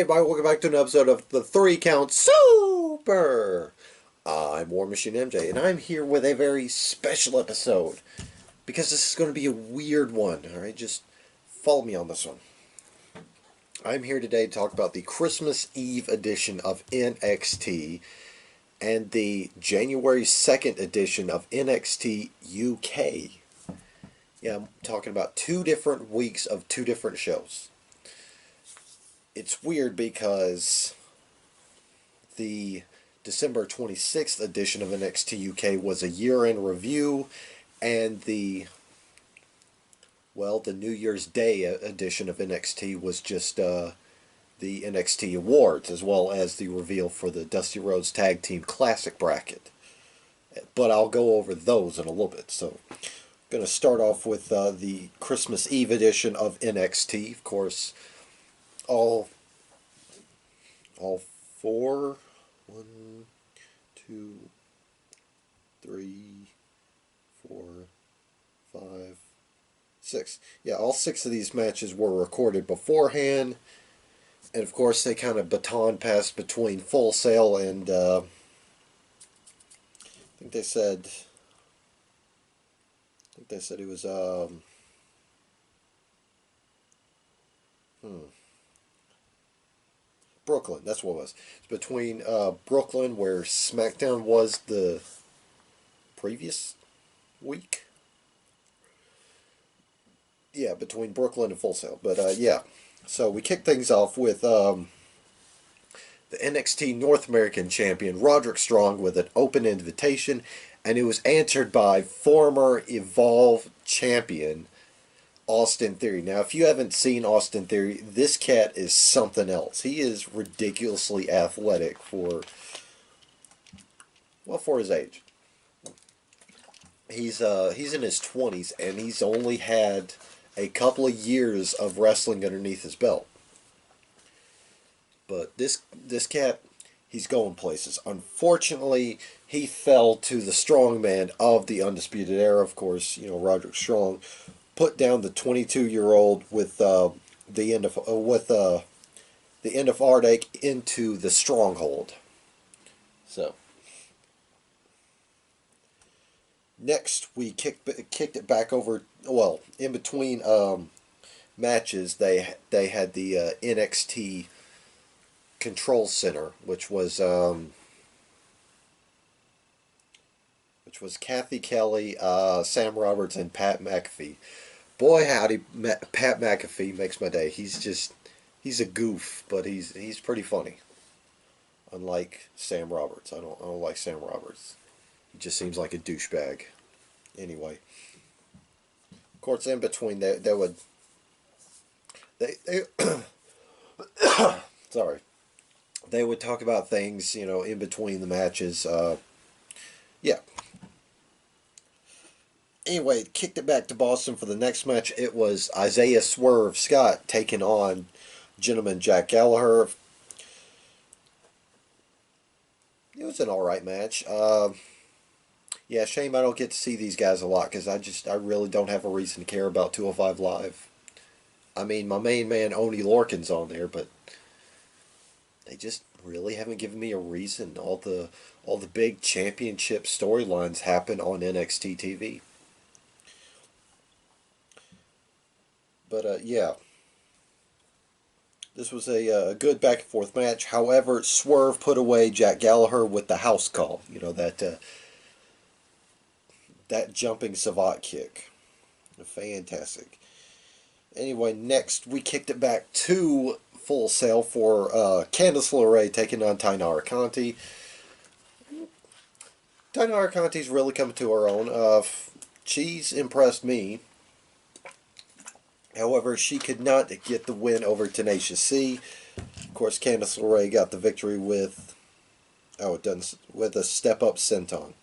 Hey everybody, welcome back to an episode of the 3 Count Super! I'm War Machine MJ, and I'm here with a very special episode. Because this is going to be a weird one, alright? Just follow me on this one. I'm here today to talk about the Christmas Eve edition of NXT and the January 2nd edition of NXT UK. Yeah, I'm talking about 2 different weeks of 2 different shows. It's weird because the December 26th edition of NXT UK was a year-end review, and the New Year's Day edition of NXT was just the NXT Awards, as well as the reveal for the Dusty Rhodes Tag Team Classic bracket. But I'll go over those in a little bit. So, I'm going to start off with the Christmas Eve edition of NXT. Of course, all 4, 1, 2, 3, 4, 5, 6. Yeah, all 6 of these matches were recorded beforehand. And of course, they kind of baton passed between Full Sail and, I think they said it was, Brooklyn, that's what it was. It's between Brooklyn, where SmackDown was the previous week. Yeah, between Brooklyn and Full Sail. But yeah, so we kick things off with the NXT North American Champion Roderick Strong with an open invitation, and it was answered by former Evolve Champion Austin Theory. Now, if you haven't seen Austin Theory, this cat is something else. He is ridiculously athletic for his age. He's in his 20s, and he's only had a couple of years of wrestling underneath his belt. But this cat, he's going places. Unfortunately, he fell to the strongman of the Undisputed Era, of course, Roderick Strong. Put down the 22-year-old with the end of Ardache into the Stronghold. So next we kicked it back over. Well, in between matches, they had the NXT Control Center, which was Kathy Kelly, Sam Roberts, and Pat McAfee. Boy, howdy, Pat McAfee makes my day. He's a goof, but he's pretty funny. Unlike Sam Roberts, I don't like Sam Roberts. He just seems like a douchebag. Anyway, of course, in between they sorry, they would talk about things, in between the matches. Yeah. Anyway, kicked it back to Boston for the next match. It was Isaiah Swerve Scott taking on gentleman Jack Gallagher. It was an alright match. Yeah, shame I don't get to see these guys a lot, because I really don't have a reason to care about 205 Live. I mean, my main man Oney Lorcan's on there, but they just really haven't given me a reason. All the big championship storylines happen on NXT TV. But yeah, this was a good back and forth match. However, Swerve put away Jack Gallagher with the house call. That jumping savate kick. Fantastic. Anyway, next we kicked it back to Full Sail for Candice LeRae taking on Tainara Conti. Tainara Conti's really coming to her own. She's impressed me. However, she could not get the win over Tenacious C. Of course, Candice LeRae got the victory with a step-up senton.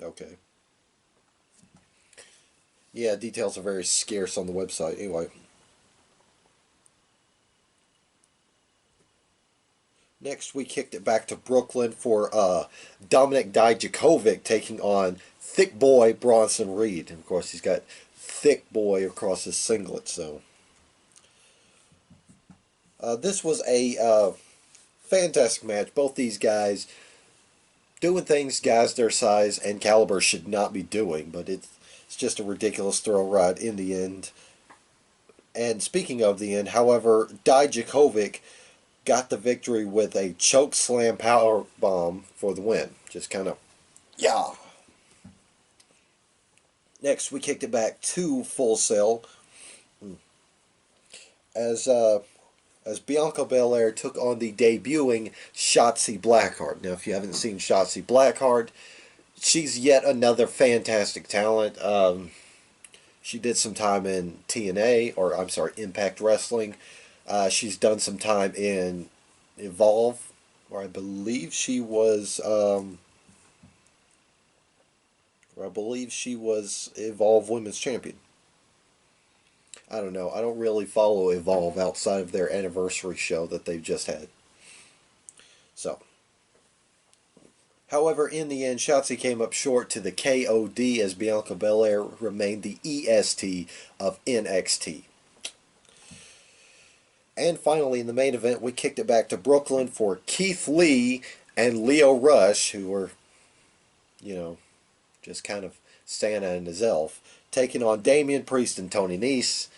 Okay. Yeah, details are very scarce on the website. Anyway. Next, we kicked it back to Brooklyn for Dominik Dijakovic taking on Thick Boy Bronson Reed. And of course, he's got Thick Boy across his singlet, so This was a fantastic match. Both these guys doing things guys their size and caliber should not be doing, but it's just a ridiculous throw ride in the end. And speaking of the end, however, Dijakovic got the victory with a choke slam power bomb for the win. Just kind of, yeah. Next, we kicked it back to Full Sail as Bianca Belair took on the debuting Shotzi Blackheart. Now, if you haven't seen Shotzi Blackheart, she's yet another fantastic talent. She did some time in TNA, or I'm sorry, Impact Wrestling. She's done some time in Evolve, where I believe she was. Evolve Women's Champion. I don't know. I don't really follow Evolve outside of their anniversary show that they've just had. So, however, in the end, Shotzi came up short to the KOD as Bianca Belair remained the EST of NXT. And finally, in the main event, we kicked it back to Brooklyn for Keith Lee and Leo Rush, who were, just kind of Santa and his elf, taking on Damian Priest and Tony Nese.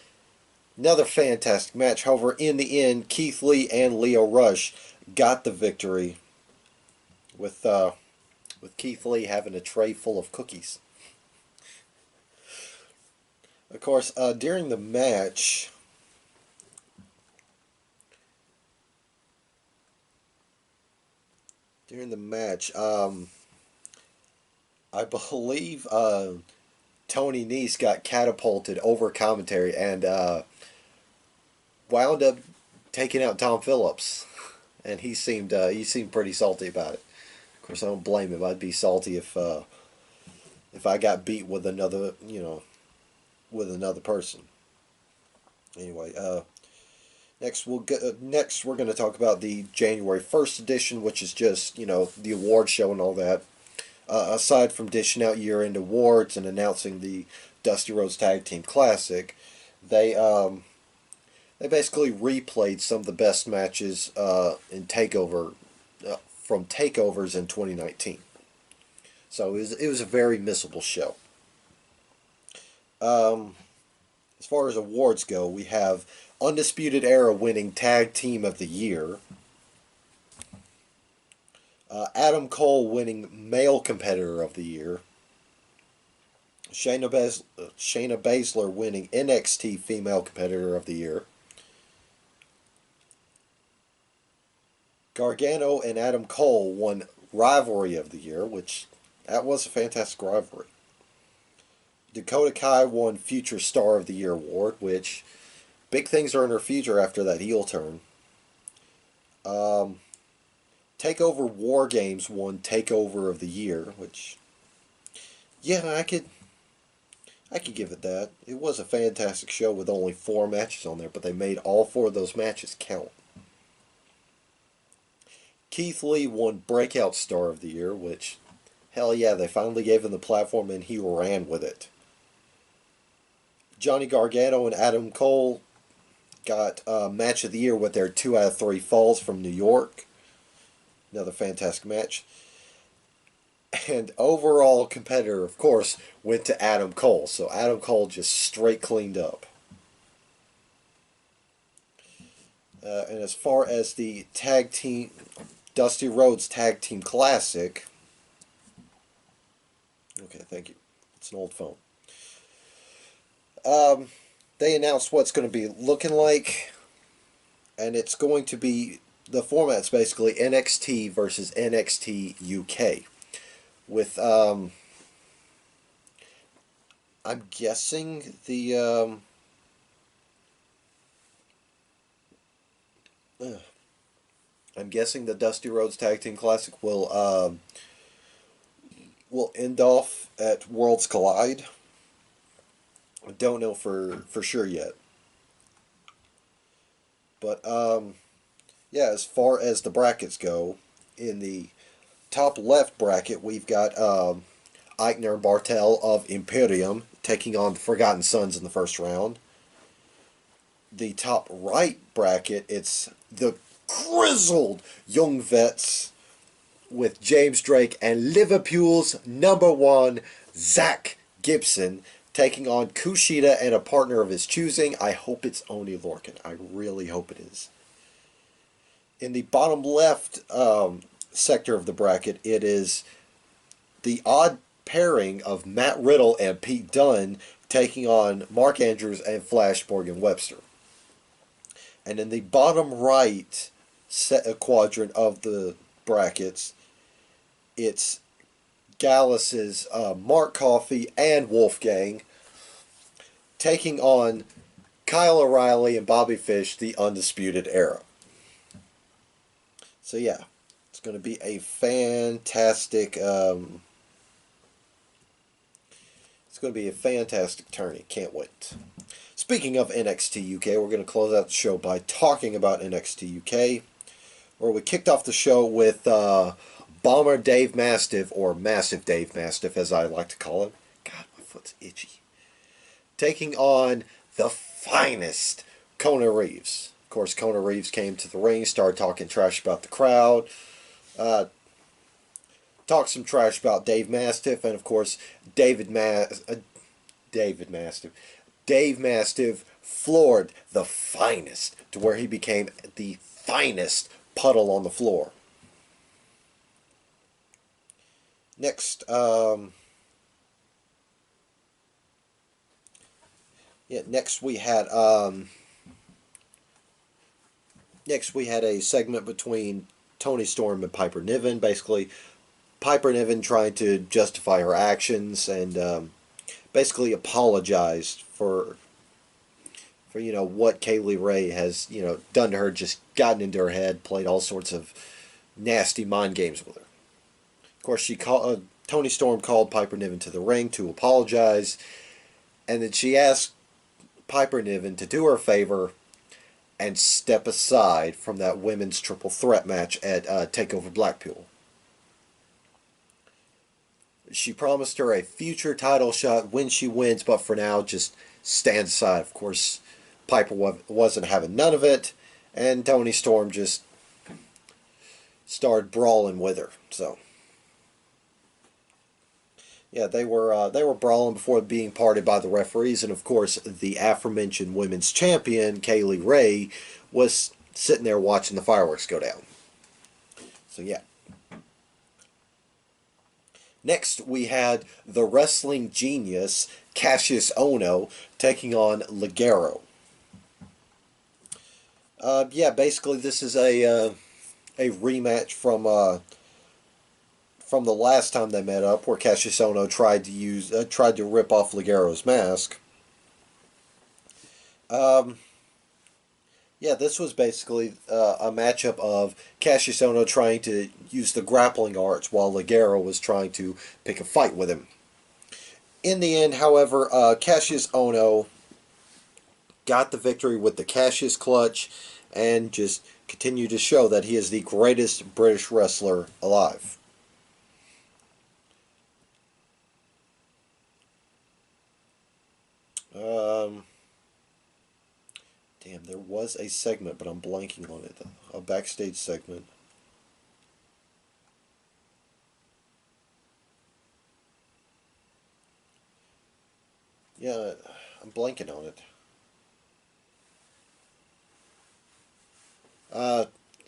Another fantastic match. However, in the end, Keith Lee and Leo Rush got the victory with Keith Lee having a tray full of cookies. Of course, during the match, I believe Tony Nese got catapulted over commentary and wound up taking out Tom Phillips, and he seemed pretty salty about it. Of course, I don't blame him. I'd be salty if I got beat with another person. Anyway, next we're going to talk about the January 1st edition, which is just the award show and all that. Aside from dishing out year-end awards and announcing the Dusty Rhodes Tag Team Classic, they basically replayed some of the best matches in Takeover from takeovers in 2019. So it was a very missable show. As far as awards go, we have Undisputed Era winning Tag Team of the Year. Adam Cole winning Male Competitor of the Year. Shayna Baszler winning NXT Female Competitor of the Year. Gargano and Adam Cole won Rivalry of the Year, which that was a fantastic rivalry. Dakota Kai won Future Star of the Year award, which big things are in her future after that heel turn. Takeover War Games won Takeover of the Year, which, yeah, I could give it that. It was a fantastic show with only 4 matches on there, but they made all 4 of those matches count. Keith Lee won Breakout Star of the Year, which, hell yeah, they finally gave him the platform and he ran with it. Johnny Gargano and Adam Cole got Match of the Year with their 2 out of 3 falls from New York. Another fantastic match. And overall competitor, of course, went to Adam Cole. So Adam Cole just straight cleaned up. And as far as the tag team, Dusty Rhodes Tag Team Classic. Okay, thank you. It's an old phone. They announced what's going to be looking like. And it's going to be, the format's basically NXT versus NXT UK. With, I'm guessing the, Dusty Rhodes Tag Team Classic will end off at Worlds Collide. I don't know for sure yet. But, yeah, as far as the brackets go, in the top left bracket, we've got Eichner Bartel of Imperium taking on the Forgotten Sons in the first round. the top right bracket, it's the grizzled young vets with James Drake and Liverpool's #1, Zach Gibson, taking on Kushida and a partner of his choosing. I hope it's Oni Lorcan. I really hope it is. In the bottom left sector of the bracket, it is the odd pairing of Matt Riddle and Pete Dunne taking on Mark Andrews and Flash Morgan Webster. And in the bottom right quadrant of the brackets, it's Gallus's Mark Coffey and Wolfgang taking on Kyle O'Reilly and Bobby Fish, the Undisputed Era. So yeah, it's going to be a fantastic. It's going to be a fantastic tourney. Can't wait. Speaking of NXT UK, we're going to close out the show by talking about NXT UK, where we kicked off the show with Bomber Dave Mastiff, or Massive Dave Mastiff, as I like to call him. God, my foot's itchy. Taking on the finest, Kona Reeves. Of course, Kona Reeves came to the ring, started talking trash about the crowd, talked some trash about Dave Mastiff, and of course, Dave Mastiff floored the finest to where he became the finest puddle on the floor. Next, next we had a segment between Toni Storm and Piper Niven. Basically, Piper Niven trying to justify her actions and basically apologized for what Kaylee Ray has done to her, just gotten into her head, played all sorts of nasty mind games with her. Of course, Toni Storm called Piper Niven to the ring to apologize, and then she asked Piper Niven to do her a favor and step aside from that women's triple threat match at TakeOver Blackpool. She promised her a future title shot when she wins, but for now, just stand aside. Of course, Piper wasn't having none of it, and Toni Storm just started brawling with her. So, yeah, they were brawling before being parted by the referees, and of course, the aforementioned women's champion Kaylee Ray was sitting there watching the fireworks go down. So yeah. Next, we had the wrestling genius Cassius Ohno taking on Ligero. Basically, this is a rematch from the last time they met up, where Cassius Ohno tried to rip off Ligero's mask. This was basically a matchup of Cassius Ohno trying to use the grappling arts while Ligero was trying to pick a fight with him. In the end, however, Cassius Ohno got the victory with the Cassius Clutch and just continued to show that he is the greatest British wrestler alive. There was a segment, but I'm blanking on it. A backstage segment. Yeah, I'm blanking on it.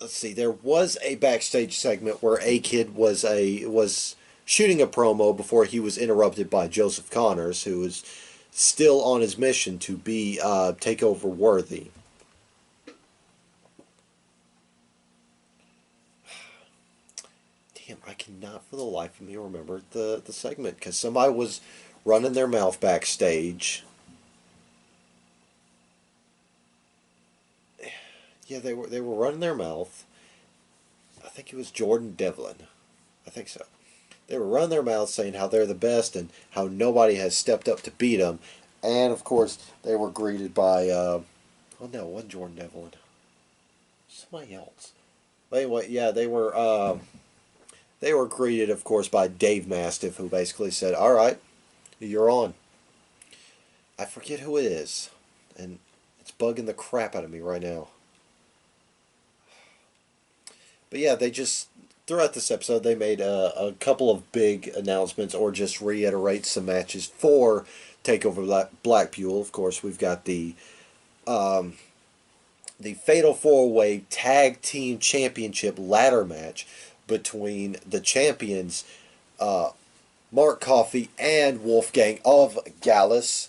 Let's see. There was a backstage segment where A-Kid was shooting a promo before he was interrupted by Joseph Connors, who was still on his mission to be takeover worthy. Damn, I cannot for the life of me remember the segment, because somebody was running their mouth backstage. Yeah, they were running their mouth. I think it was Jordan Devlin. I think so. They were running their mouth saying how they're the best and how nobody has stepped up to beat them. And, of course, they were greeted by, oh no, it wasn't Jordan Devlin. Somebody else. But anyway, yeah, they were greeted, of course, by Dave Mastiff, who basically said, "All right, you're on." I forget who it is, and It's bugging the crap out of me right now. But yeah, they just, throughout this episode, they made a couple of big announcements or just reiterate some matches for TakeOver Blackpool. Of course, we've got the Fatal 4-Way Tag Team Championship ladder match between the champions, Mark Coffey and Wolfgang of Gallus,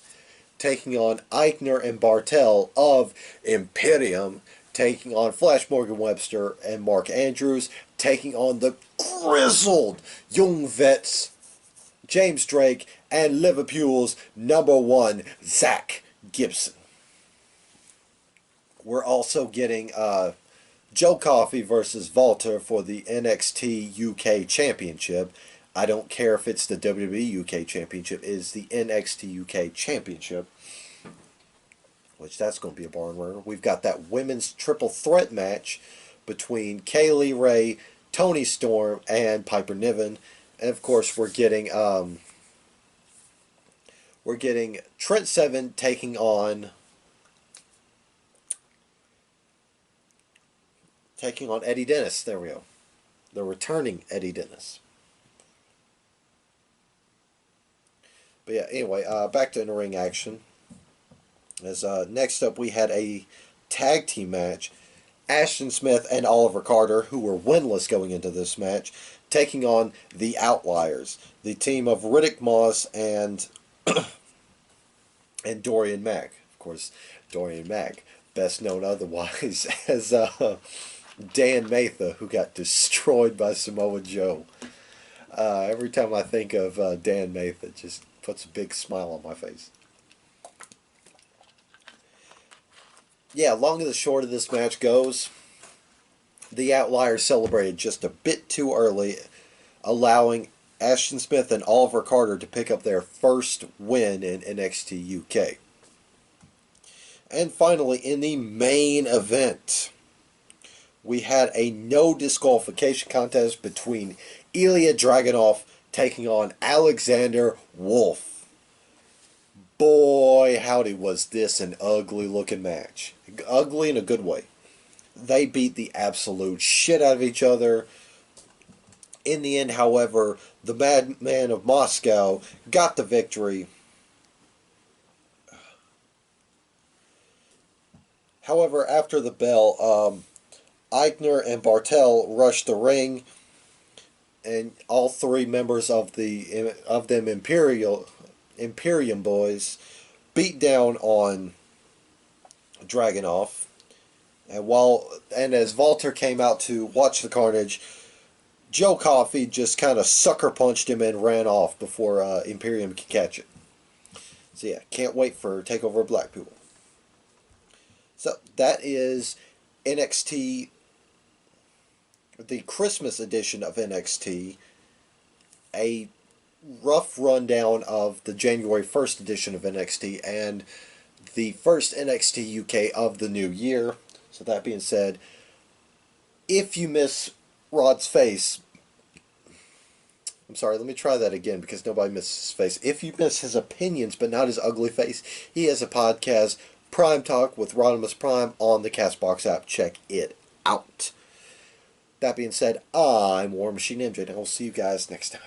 taking on Eichner and Bartel of Imperium, taking on Flash Morgan Webster and Mark Andrews, taking on the grizzled young vets, James Drake, and Liverpool's #1, Zach Gibson. We're also getting Joe Coffey versus Walter for the NXT UK Championship. I don't care if it's the WWE UK Championship. It is the NXT UK Championship, which that's going to be a barn burner. We've got that women's triple threat match between Kaylee Ray, Toni Storm, and Piper Niven. And of course, we're getting Trent Seven taking on Eddie Dennis. There we go. The returning Eddie Dennis. But yeah, anyway, back to in-ring action. As next up, we had a tag team match. Ashton Smith and Oliver Carter, who were winless going into this match, taking on the Outliers, the team of Riddick Moss and and Dorian Mack. Of course, Dorian Mack, best known otherwise as Dan Matha, who got destroyed by Samoa Joe. Every time I think of Dan Matha, it just puts a big smile on my face. Yeah, long and the short of this match goes, the Outliers celebrated just a bit too early, allowing Ashton Smith and Oliver Carter to pick up their first win in NXT UK. And finally, in the main event, we had a no disqualification contest between Ilya Dragunov taking on Alexander Wolf. Boy, howdy, was this an ugly looking match. Ugly in a good way. They beat the absolute shit out of each other. In the end, however, the Madman of Moscow got the victory. However, after the bell, Eichner and Bartel rushed the ring, and all three members of them Imperium boys beat down on Dragunov. And as Walter came out to watch the carnage, Joe Coffey just kind of sucker punched him and ran off before Imperium could catch it. So yeah, can't wait for TakeOver Blackpool. So that is NXT, the Christmas edition of NXT, a rough rundown of the January 1st edition of NXT and the first NXT UK of the new year. So that being said, if you miss Rod's face, I'm sorry, let me try that again because nobody misses his face. If you miss his opinions but not his ugly face, he has a podcast, Prime Talk with Rodimus Prime, on the Castbox app. Check it out. That being said, I'm War Machine MJ, and I will see you guys next time.